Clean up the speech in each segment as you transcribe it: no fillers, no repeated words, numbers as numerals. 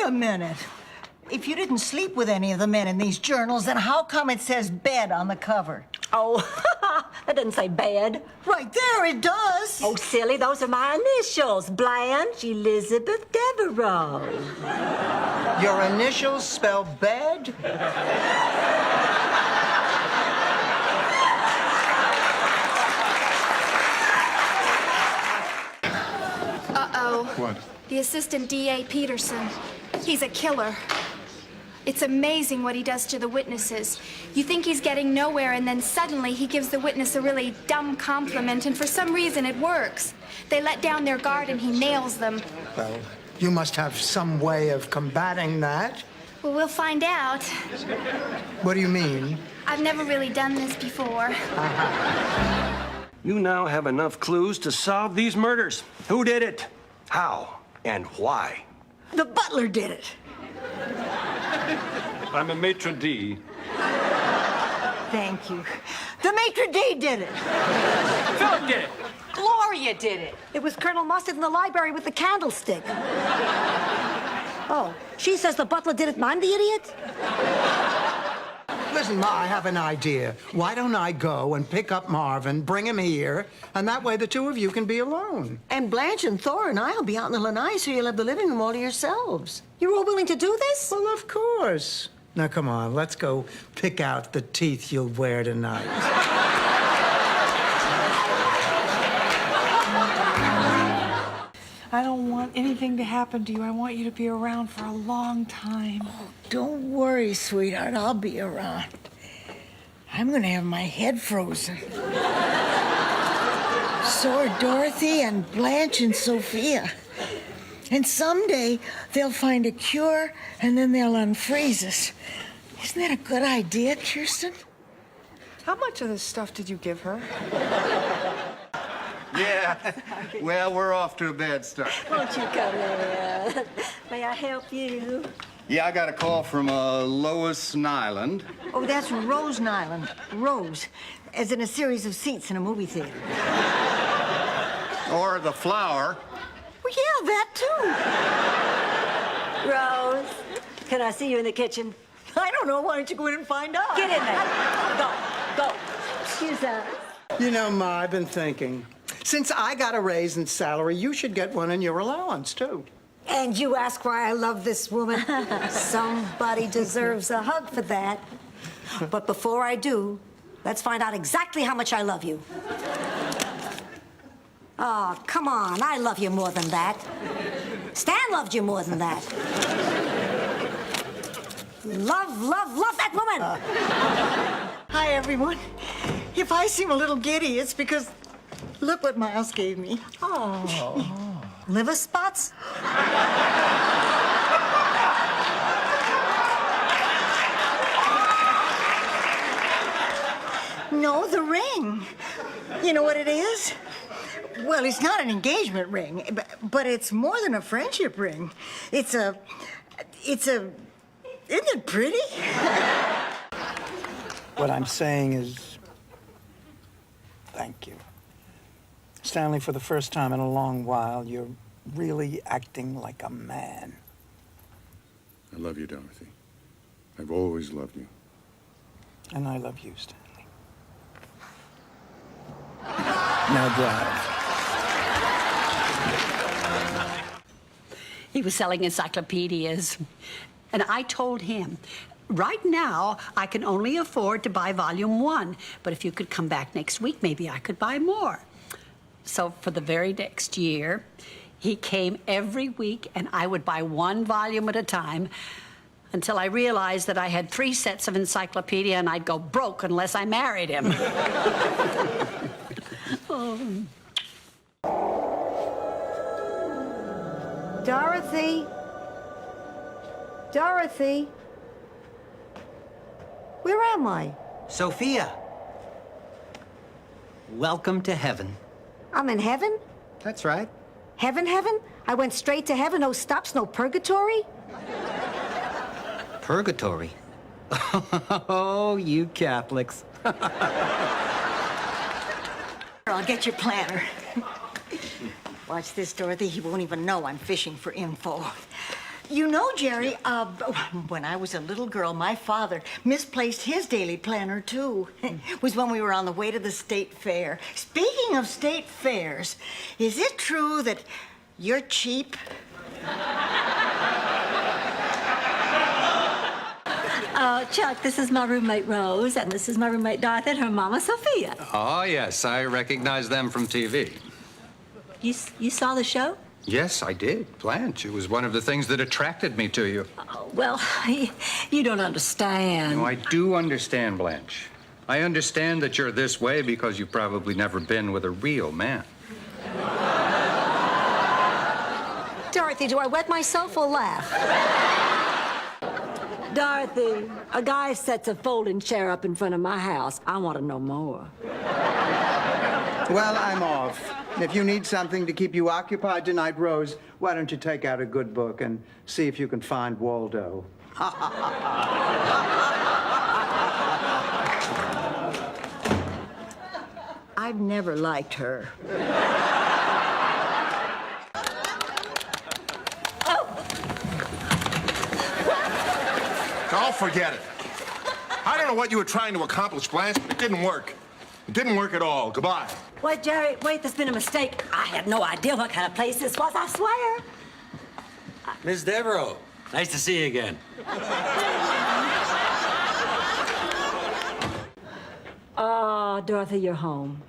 a minute. If you didn't sleep with any of the men in these journals, then how come it says bed on the cover? Oh, that doesn't say bed. Right there, it does. Oh, silly, those are my initials. Blanche Elizabeth Devereaux. Your initials spell bed? Uh-oh. What? The assistant DA Peterson. He's a killer. It's amazing what he does to the witnesses. You think he's getting nowhere, and then suddenly he gives the witness a really dumb compliment, and for some reason it works. They let down their guard and he nails them. Well, you must have some way of combating that. Well, we'll find out. What do you mean? I've never really done this before. You now have enough clues to solve these murders. Who did it? How? And why? The butler did it. I'm a maitre d'. Thank you. The maitre d' did it. Philip did it. Gloria did it. It was Colonel Mustard in the library with the candlestick. Oh, she says the butler did it and I'm the idiot? Listen, Ma, I have an idea. Why don't I go and pick up Marvin, bring him here, and that way the two of you can be alone? And Blanche and Thor and I'll be out in the lanai, so you'll have the living room all to yourselves. You're all willing to do this? Well, of course. Now, come on, let's go pick out the teeth you'll wear tonight. I don't want anything to happen to you. I want you to be around for a long time. Oh, don't worry, sweetheart. I'll be around. I'm gonna have my head frozen. So are Dorothy and Blanche and Sophia. And someday they'll find a cure and then they'll unfreeze us. Isn't that a good idea, Kirsten? How much of this stuff did you give her? Yeah. Well, we're off to a bad start. Won't you come in? May I help you? Yeah, I got a call from Lois Nyland. Oh, that's Rose Nyland. Rose, as in a series of seats in a movie theater. Or the flower. Well, yeah, that too. Rose, can I see you in the kitchen? I don't know. Why don't you go in and find out? Get in there. Go. Excuse us. You know, Ma, I've been thinking. Since I got a raise in salary, you should get one in your allowance, too. And you ask why I love this woman? Somebody deserves a hug for that. But before I do, let's find out exactly how much I love you. Oh, come on. I love you more than that. Stan loved you more than that. Love that woman! Hi, everyone. If I seem a little giddy, it's because look what Miles gave me. Oh. Liver spots? No, the ring. You know what it is? Well, it's not an engagement ring, but it's more than a friendship ring. Isn't it pretty? What I'm saying is, thank you. Stanley, for the first time in a long while, you're really acting like a man. I love you, Dorothy. I've always loved you. And I love you, Stanley. Now drive. He was selling encyclopedias. And I told him, right now, I can only afford to buy volume 1. But if you could come back next week, maybe I could buy more. So for the very next year, he came every week, and I would buy 1 volume at a time until I realized that I had 3 sets of encyclopedia, and I'd go broke unless I married him. Oh. Dorothy? Dorothy? Where am I? Sophia, welcome to heaven. I'm in heaven? That's right. Heaven? I went straight to heaven, no stops, no purgatory? Purgatory? Oh, you Catholics. I'll get your planner. Watch this, Dorothy. He won't even know I'm fishing for info. You know, Jerry, when I was a little girl, my father misplaced his daily planner, too. It was when we were on the way to the state fair. Speaking of state fairs, is it true that you're cheap? Chuck, this is my roommate Rose, and this is my roommate Dorothy and her mama Sophia. Oh, yes, I recognize them from TV. You saw the show? Yes, I did. Blanche, it was one of the things that attracted me to you. Oh, well, you don't understand. No, I do understand, Blanche. I understand that you're this way because you've probably never been with a real man. Dorothy, do I wet myself or laugh? Dorothy, a guy sets a folding chair up in front of my house. I want to know more. Well, I'm off. If you need something to keep you occupied tonight, Rose, why don't you take out a good book and see if you can find Waldo? I've never liked her. Oh, forget it. I don't know what you were trying to accomplish, Blanche, but it didn't work. It didn't work at all. Goodbye. Wait, Jerry, wait, there's been a mistake. I had no idea what kind of place this was, I swear. Miss Devereaux, nice to see you again. Dorothy, you're home.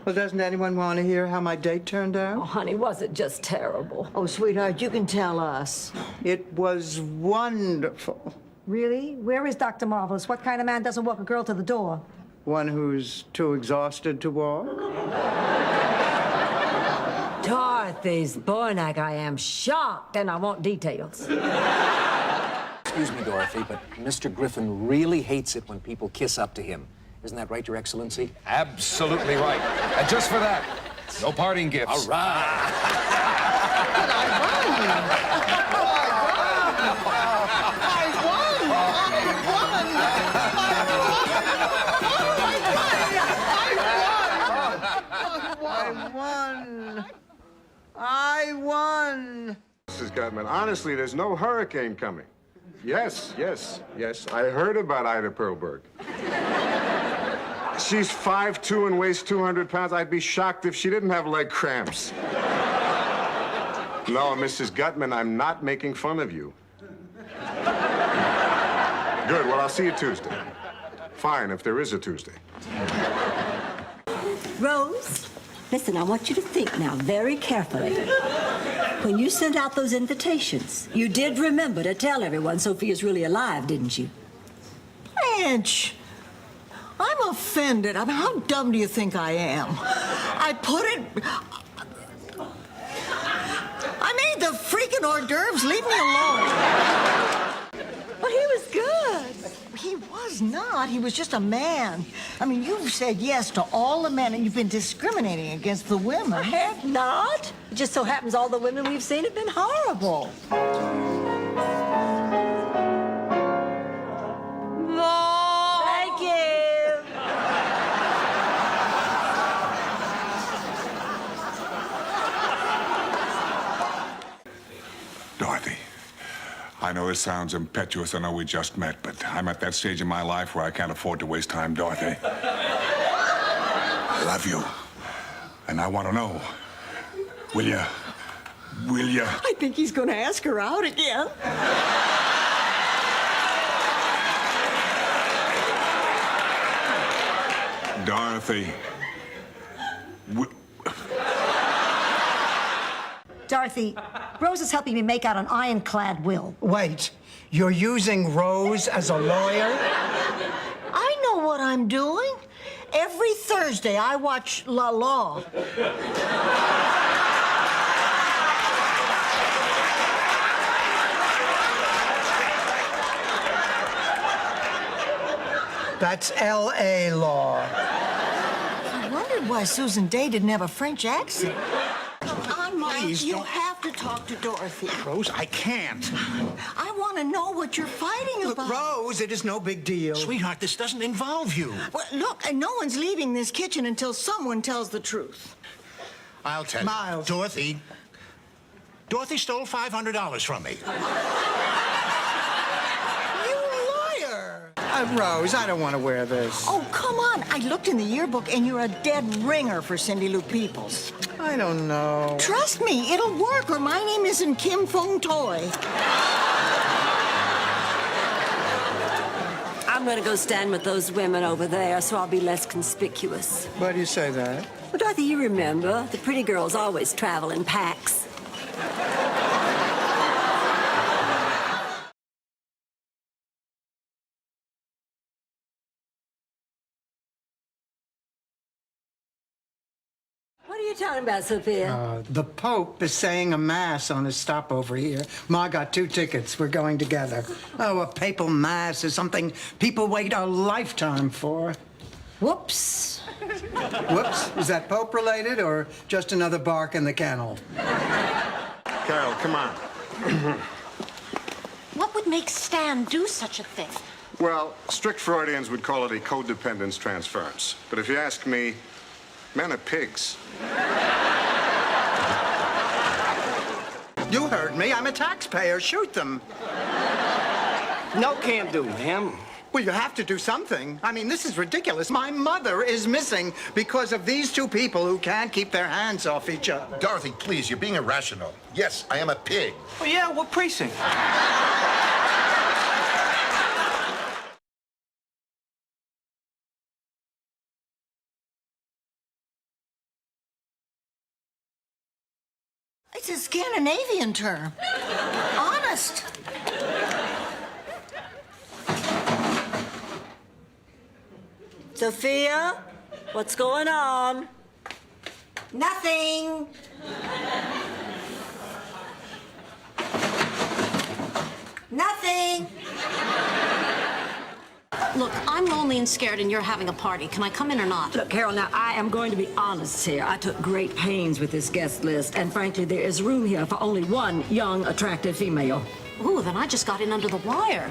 Well, doesn't anyone want to hear how my date turned out? Oh, honey, was it just terrible? Oh, sweetheart, you can tell us. It was wonderful. Really? Where is Dr. Marvelous? What kind of man doesn't walk a girl to the door? One who's too exhausted to walk? Dorothy's Bornak, I am shocked, and I want details. Excuse me, Dorothy, but Mr. Griffin really hates it when people kiss up to him. Isn't that right, Your Excellency? Absolutely right. And just for that, no parting gifts. All right. I won! Mrs. Gutman, honestly, there's no hurricane coming. Yes. I heard about Ida Perlberg. She's 5'2" and weighs 200 pounds. I'd be shocked if she didn't have leg cramps. No, Mrs. Gutman, I'm not making fun of you. Good, well, I'll see you Tuesday. Fine, if there is a Tuesday. Rose, listen, I want you to think now very carefully. When you sent out those invitations, you did remember to tell everyone Sophia's really alive, didn't you? Blanche, I'm offended. I mean, how dumb do you think I am? I made the freaking hors d'oeuvres. Leave me alone. But he was good. He was not. He was just a man. I mean, you've said yes to all the men, and you've been discriminating against the women. I have not. It just so happens all the women we've seen have been horrible. Thank you. Dorothy, I know it sounds impetuous. I know we just met, but I'm at that stage in my life where I can't afford to waste time, Dorothy. I love you, and I want to know, will you? I think he's going to ask her out again. Dorothy. Dorothy, Rose is helping me make out an ironclad will. Wait, you're using Rose as a lawyer? I know what I'm doing. Every Thursday, I watch La Law. That's L.A. law. I wondered why Susan Day didn't have a French accent. Please, you don't- have to talk to Dorothy. Rose, I can't. I want to know what you're fighting Look, about. Rose, it is no big deal. Sweetheart, this doesn't involve you. Well, look, and no one's leaving this kitchen until someone tells the truth. I'll tell Miles. you. Dorothy, Dorothy stole $500 from me. Rose, I don't want to wear this. Oh, come on. I looked in the yearbook, and you're a dead ringer for Cindy Lou Peoples. I don't know. Trust me, it'll work, or my name isn't Kim Fong Toy. I'm gonna go stand with those women over there so I'll be less conspicuous. Why do you say that? Well, Dorothy, you remember, the pretty girls always travel in packs. What are you talking about, Sophia? The Pope is saying a mass on his stopover here. Ma got 2 tickets. We're going together. Oh, a papal mass is something people wait a lifetime for. Whoops. Whoops. Is that Pope related or just another bark in the kennel? Carol, come on. What would make Stan do such a thing? Well, strict Freudians would call it a codependence transference. But if you ask me, men are pigs. You heard me. I'm a taxpayer. Shoot them. No, can't do, ma'am. Well, you have to do something. I mean, this is ridiculous. My mother is missing because of these 2 people who can't keep their hands off each other. Dorothy, please, you're being irrational. Yes, I am a pig. Oh, yeah, what precinct? It's a Scandinavian term. Honest. Sophia, what's going on? Nothing. Nothing. Look, I'm lonely and scared, and you're having a party. Can I come in or not? Look, Carol, now, I am going to be honest here. I took great pains with this guest list, and frankly, there is room here for only one young, attractive female. Ooh, then I just got in under the wire.